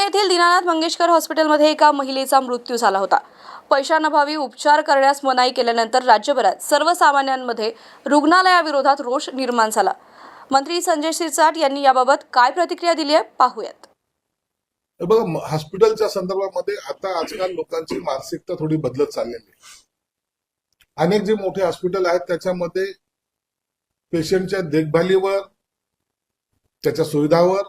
येथील दीनानाथ मंगेशकर हॉस्पिटलमध्ये एका महिलेचा मृत्यू झाला होता। पैशांअभावी उपचार करण्यास मनाई केल्यानंतर राज्यभरात सर्वसामान्यांमध्ये रुग्णालयाविरोधात रोष निर्माण झाला। मंत्री संजय शिरसाट यांनी याबाबत काय प्रतिक्रिया दिली आहे पाहूयात। बघा, हॉस्पिटलच्या संदर्भामध्ये आता आजकाल लोकांची मानसिकता थोडी बदलत चाललेली आहे। अनेक जे मोठे हॉस्पिटल आहेत त्याच्यामध्ये पेशंटच्या देखभालीवर, त्याच्या सुविधावर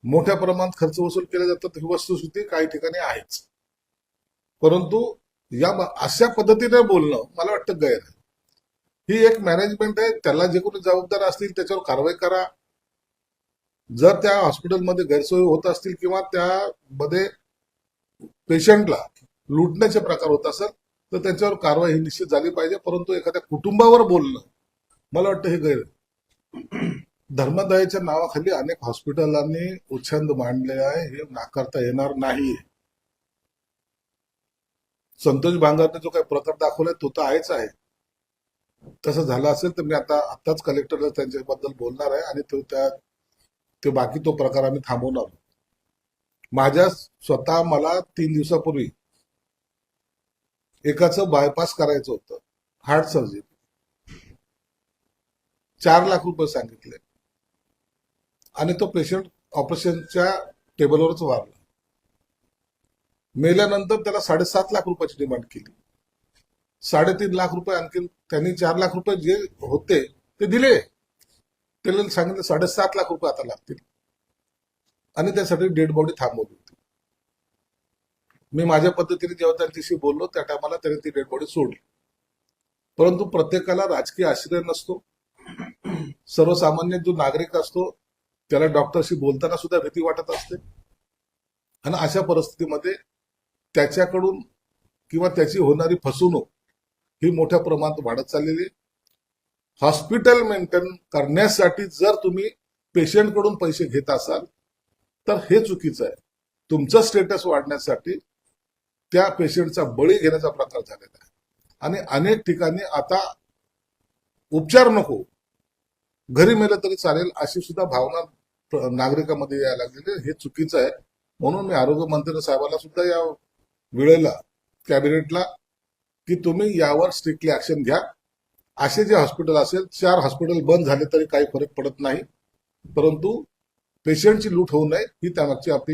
मोठ्या प्रमाणात खर्च वसूल केला जातो। ही वस्तुस्थिती काही ठिकाणी आहेच, परंतु या अशा पद्धतीने बोलणं मला वाटतं गैर आहे। ही एक मॅनेजमेंट आहे, त्याला जे कोणी जबाबदार असतील त्याच्यावर कारवाई करा। जर त्या हॉस्पिटलमध्ये गैरसोय होत असतील किंवा त्यामध्ये पेशंटला लुटण्याचे प्रकार होत असेल तर त्याच्यावर कारवाई ही निश्चित झाली पाहिजे। परंतु एखाद्या कुटुंबावर बोलणं मला वाटतं हे गैर आहे। धर्मदयेच्या नावाखाली अनेक हॉस्पिटलांनी उच्छंद मांडले आहे, हे नाकारता येणार नाही। संतोष बांगरने जो काही प्रकार दाखवलाय तो तर आहेच आहे। तसं झालं असेल तर मी आताच कलेक्टरला त्यांच्याबद्दल बोलणार आहे आणि ते बाकी तो प्रकार आम्ही थांबवणार। मला 3 दिवसापूर्वी एकाचं बायपास करायचं होतं, हार्ट सर्जरी। 4 लाख रुपये सांगितले आणि तो पेशंट ऑपरेशनच्या टेबलवरच वारला। मेल्यानंतर त्याला 7.5 लाख रुपयाची डिमांड केली। 3.5 लाख रुपये आणखी त्यांनी 4 लाख रुपये जे होते ते दिले। त्याला सांगितलं 7.5 लाख रुपये आता लागतील आणि त्यासाठी डेड बॉडी थांबवली होती। मी माझ्या पद्धतीने जेव्हा त्यांच्याशी बोललो त्या टायमाला त्यांनी ती डेड बॉडी सोडली। परंतु प्रत्येकाला राजकीय आश्रय नसतो। सर्वसामान्य जो नागरिक असतो त्याला डॉक्टरशी बोलताना सुद्धा भीती वाटत असते आणि अशा परिस्थितीमध्ये त्याच्याकडून किंवा त्याची होणारी फसवणूक ही मोठ्या प्रमाणात वाढत चाललेली। हॉस्पिटल मेंटेन करण्यासाठी जर तुम्ही पेशंटकडून पैसे घेत असाल तर हे चुकीचं आहे। तुमचं स्टेटस वाढण्यासाठी त्या पेशंटचा बळी घेण्याचा प्रकार झालेला आहे आणि अनेक ठिकाणी आता उपचार नको, घरी मेलं तरी चालेल अशी सुद्धा भावना नागरिकांमध्ये यायला लागलेली। हे चुकीचं आहे। म्हणून मी आरोग्य मंत्री साहेबांना सुद्धा या वेळेला कॅबिनेटला की तुम्ही यावर स्ट्रिक्टली ऍक्शन घ्या। असे जे हॉस्पिटल असेल, 4 हॉस्पिटल बंद झाले तरी काही फरक पडत नाही, परंतु पेशंटची लूट होऊ नये ही त्यामागची आपली